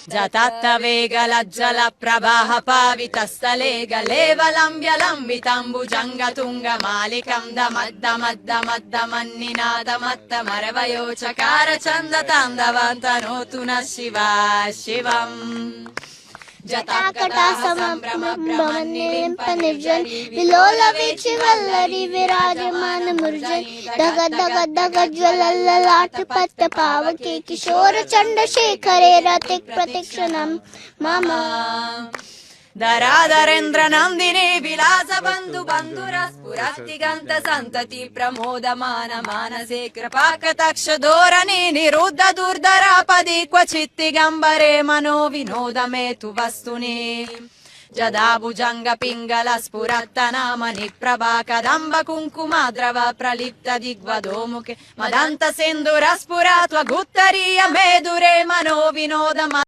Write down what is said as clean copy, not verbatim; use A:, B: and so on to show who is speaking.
A: జతత్తవేగలజ్జల ప్రవాహ పావితస్థలే గలేవలంబ్యలంబితంబుజంగతుంగ మాలికం దమద్దమద్దమద్దమన్నినాదమత్తమరవయోచకార చందతాందవంతనోతు న శివా శివం
B: జటాకటా సంభ్రమన్నిలింప నిర్జన్ విలోల వీచి వల్లరి విరాజమాన ముర్జన్ దగ దగ దగ జ్వలల్లలాట పట్ట పావకే కిశోర చండశేఖరే రతిక్ ప్రతిక్షణం మమ
A: ధరాధరేంద్ర నందిని విలాస బంధు బంధురస్ఫురస్తిగంత సంతతి ప్రమోదమాన మానసే కృపాకతక్ష ధోరణి నిరుద్ధ దుర్ధరాపది క్వచిత్తిగంబరే మనో వినోదమేతు వస్తుని జదాభుజంగ పింగళ స్ఫురత్తనామని ప్రభా కదంబ కుంకుమాద్రవ ప్రలిప్త దిగ్వదోముఖే మదంత సింధుర స్ఫురాత్వ గుత్తరీయ మేదురే మనో వినోదమ